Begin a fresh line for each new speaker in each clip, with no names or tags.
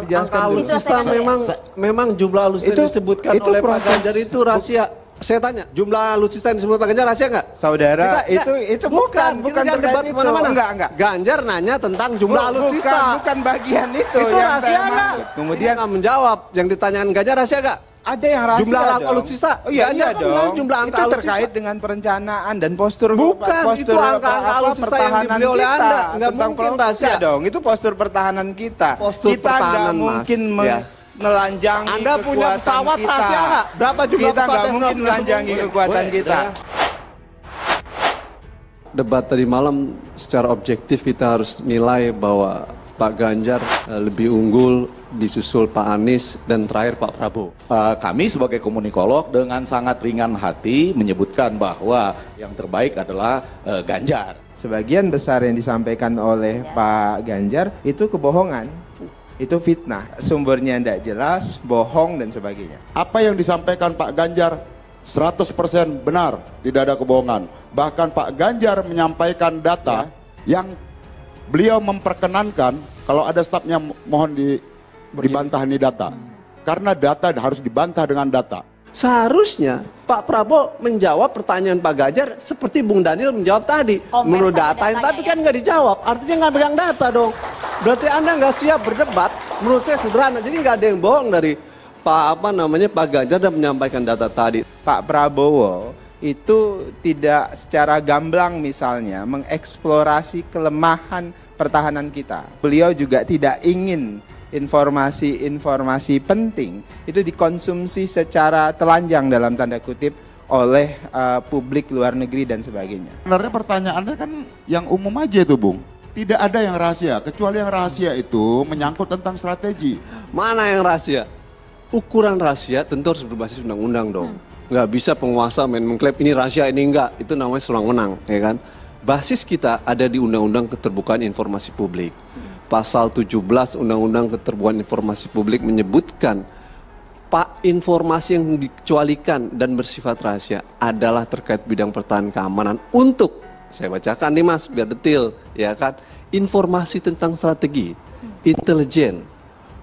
angka alutsista memang jumlah alutsista yang disebutkan oleh Pak Ganjar itu rahasia. Saya tanya, jumlah alutsista yang disebut Pak Ganjar rahasia nggak?
Saudara, itu bukan
debat mana-mana. Enggak. Ganjar nanya tentang jumlah alutsista.
Bukan bagian itu yang
rahasia
saya maksud. Kemudian
nggak menjawab yang ditanyakan Ganjar rahasia nggak?
Ada yang rahasia
jumlah angka alutsista.
Iya dong.
Jumlah angka
itu
alutsista
terkait dengan perencanaan dan postur
itu angka alutsista yang dibeli oleh Anda. Nggak mungkin rahasia
dong. Itu postur pertahanan kita.
Kita nggak
mungkin menelanjangi
Anda punya pesawat
kita.
Rahasia nggak? Berapa jumlah
kita
pesawat
nggak mungkin menelanjangi kekuatan kita.
Debat tadi malam secara objektif kita harus nilai bahwa Pak Ganjar lebih unggul, disusul Pak Anies, dan terakhir Pak Prabowo.
Kami sebagai komunikolog dengan sangat ringan hati menyebutkan bahwa yang terbaik adalah Ganjar.
Sebagian besar yang disampaikan oleh Pak Ganjar itu kebohongan. Itu fitnah, sumbernya tidak jelas, bohong dan sebagainya.
Apa yang disampaikan Pak Ganjar 100% benar, tidak ada kebohongan. Bahkan Pak Ganjar menyampaikan data yang beliau memperkenankan kalau ada stafnya mohon dibantah nih data. Karena data harus dibantah dengan data.
Seharusnya Pak Prabowo menjawab pertanyaan Pak Ganjar seperti Bung Daniel menjawab tadi. Menurut data, tapi kan nggak dijawab. Artinya nggak pegang data dong. Berarti Anda nggak siap berdebat. Menurut saya sederhana. Jadi nggak ada yang bohong dari Pak Ganjar dan menyampaikan data tadi.
Pak Prabowo itu tidak secara gamblang misalnya mengeksplorasi kelemahan pertahanan kita. Beliau juga tidak ingin informasi-informasi penting itu dikonsumsi secara telanjang dalam tanda kutip oleh publik luar negeri dan sebagainya.
Sebenarnya pertanyaannya kan yang umum aja itu, Bung. Tidak ada yang rahasia, kecuali yang rahasia itu menyangkut tentang strategi.
Mana yang rahasia? Ukuran rahasia tentu harus berbasis undang-undang dong. Nggak bisa penguasa main mengklaim ini rahasia, ini enggak. Itu namanya sewenang-wenang, ya kan? Basis kita ada di Undang-Undang Keterbukaan Informasi Publik. Pasal 17 Undang-Undang Keterbukaan Informasi Publik menyebutkan informasi yang dikecualikan dan bersifat rahasia adalah terkait bidang pertahanan keamanan untuk, saya bacakan nih Mas biar detail, ya kan, informasi tentang strategi, intelijen,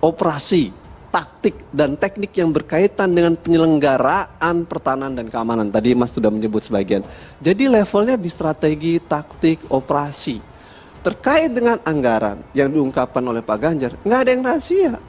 operasi, taktik dan teknik yang berkaitan dengan penyelenggaraan pertahanan dan keamanan. Tadi Mas sudah menyebut sebagian. Jadi levelnya di strategi, taktik, operasi. Terkait dengan anggaran yang diungkapkan oleh Pak Ganjar, nggak ada yang rahasia.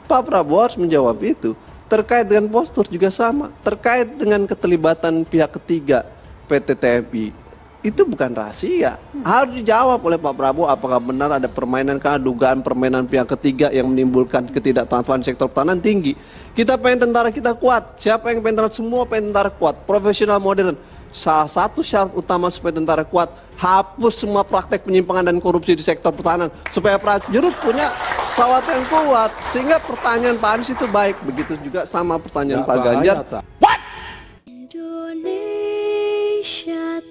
Pak Prabowo harus menjawab itu. Terkait dengan postur juga sama. Terkait dengan keterlibatan pihak ketiga PT TMI, itu bukan rahasia. Harus dijawab oleh Pak Prabowo apakah benar ada permainan, dugaan permainan pihak ketiga yang menimbulkan ketidaktaatan sektor pertahanan tinggi. Kita pengen tentara kita kuat. Siapa yang pengen tentara? Semua pengen tentara kuat. Profesional modern. Salah satu syarat utama supaya tentara kuat, hapus semua praktek penyimpangan dan korupsi di sektor pertahanan supaya prajurit punya pesawat yang kuat. Sehingga pertanyaan Pak Anies itu baik. Begitu juga sama pertanyaan Pak Ganjar.
Indonesia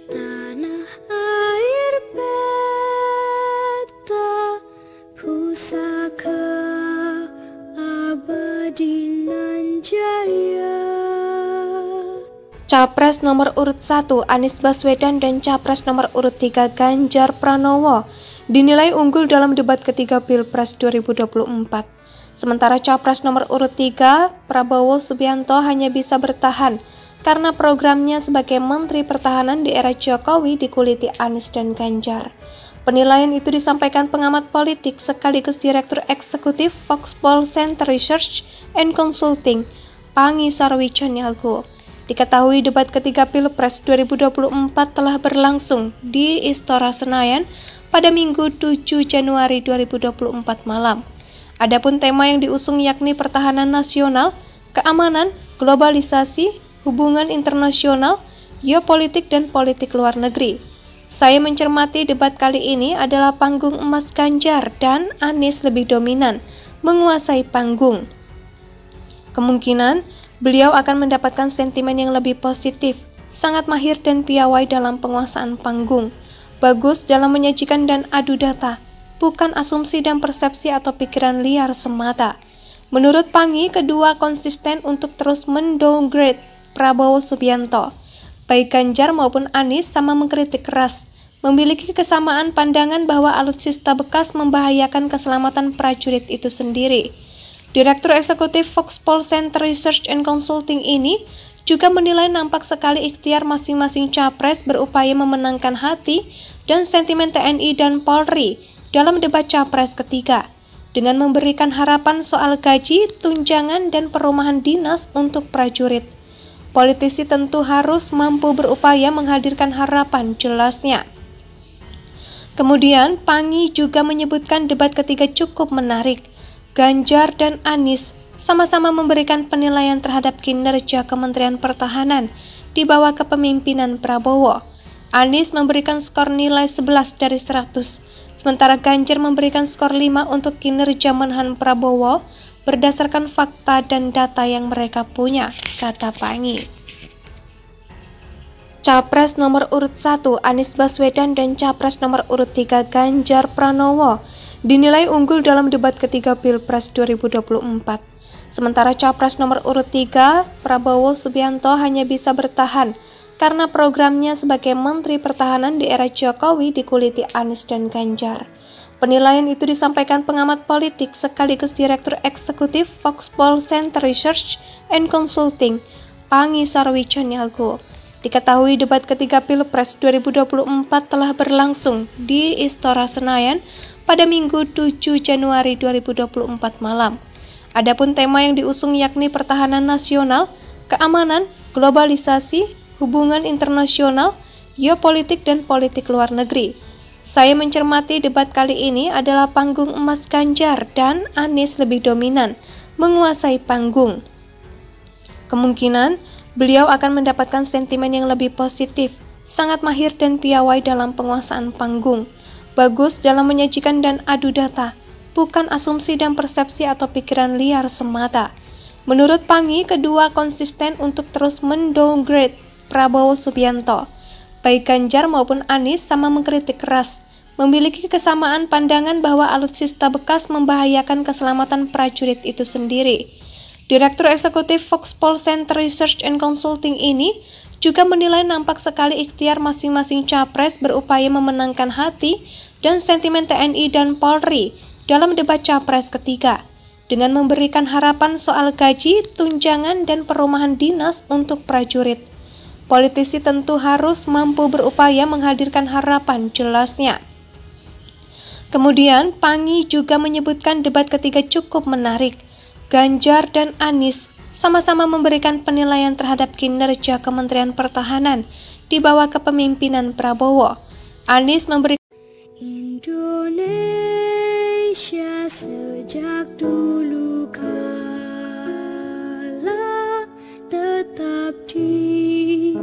tanah air beta pusaka abadi nan jaya.
Capres nomor urut 1 Anies Baswedan dan Capres nomor urut 3 Ganjar Pranowo dinilai unggul dalam debat ketiga Pilpres 2024. Sementara Capres nomor urut 3 Prabowo Subianto hanya bisa bertahan karena programnya sebagai Menteri Pertahanan di era Jokowi dikuliti Anies dan Ganjar. Penilaian itu disampaikan pengamat politik sekaligus Direktur Eksekutif Foxpol Center Research and Consulting, Pangi Sarwijaniago. Diketahui debat ketiga Pilpres 2024 telah berlangsung di Istora Senayan pada Minggu 7 Januari 2024 malam. Adapun tema yang diusung yakni pertahanan nasional, keamanan, globalisasi, hubungan internasional, geopolitik, dan politik luar negeri. Saya mencermati debat kali ini adalah panggung emas Ganjar dan Anies lebih dominan, menguasai panggung. Kemungkinan beliau akan mendapatkan sentimen yang lebih positif, sangat mahir dan piawai dalam penguasaan panggung, bagus dalam menyajikan dan adu data, bukan asumsi dan persepsi atau pikiran liar semata. Menurut Pangi, kedua konsisten untuk terus mendowngrade Prabowo Subianto. Baik Ganjar maupun Anies sama mengkritik keras, memiliki kesamaan pandangan bahwa alutsista bekas membahayakan keselamatan prajurit itu sendiri. Direktur Eksekutif Foxpol Center Research and Consulting ini juga menilai nampak sekali ikhtiar masing-masing capres berupaya memenangkan hati dan sentimen TNI dan Polri dalam debat capres ketiga, dengan memberikan harapan soal gaji, tunjangan, dan perumahan dinas untuk prajurit. Politisi tentu harus mampu berupaya menghadirkan harapan, jelasnya. Kemudian, Panggi juga menyebutkan debat ketiga cukup menarik. Ganjar dan Anies sama-sama memberikan penilaian terhadap kinerja Kementerian Pertahanan di bawah kepemimpinan Prabowo. Anies memberikan skor nilai 11 dari 100, sementara Ganjar memberikan skor 5 untuk kinerja Menhan Prabowo berdasarkan fakta dan data yang mereka punya, kata Panggi. Capres nomor urut 1 Anies Baswedan dan Capres nomor urut 3 Ganjar Pranowo dinilai unggul dalam debat ketiga Pilpres 2024. Sementara Capres nomor urut 3 Prabowo Subianto hanya bisa bertahan karena programnya sebagai Menteri Pertahanan di era Jokowi dikuliti Anies dan Ganjar. Penilaian itu disampaikan pengamat politik sekaligus Direktur Eksekutif Foxpol Center Research and Consulting, Panggi Sarwicaniago. Diketahui debat ketiga Pilpres 2024 telah berlangsung di Istora Senayan pada Minggu 7 Januari 2024 malam. Adapun tema yang diusung yakni pertahanan nasional, keamanan, globalisasi, hubungan internasional, geopolitik, dan politik luar negeri. Saya mencermati debat kali ini adalah panggung emas Ganjar dan Anies lebih dominan, menguasai panggung. Kemungkinan beliau akan mendapatkan sentimen yang lebih positif, sangat mahir dan piawai dalam penguasaan panggung, bagus dalam menyajikan dan adu data, bukan asumsi dan persepsi atau pikiran liar semata. Menurut Panggi, kedua konsisten untuk terus mendowngrade Prabowo Subianto. Baik Ganjar maupun Anies sama mengkritik keras, memiliki kesamaan pandangan bahwa alutsista bekas membahayakan keselamatan prajurit itu sendiri. Direktur Eksekutif Foxpol Center Research and Consulting ini juga menilai nampak sekali ikhtiar masing-masing capres berupaya memenangkan hati dan sentimen TNI dan Polri dalam debat capres ketiga, dengan memberikan harapan soal gaji, tunjangan, dan perumahan dinas untuk prajurit. Politisi tentu harus mampu berupaya menghadirkan harapan, jelasnya. Kemudian, Panggi juga menyebutkan debat ketiga cukup menarik. Ganjar dan Anies sama-sama memberikan penilaian terhadap kinerja Kementerian Pertahanan di bawah kepemimpinan Prabowo. Anies memberikan
Indonesia sejak dulu kala tetap dipuja-puja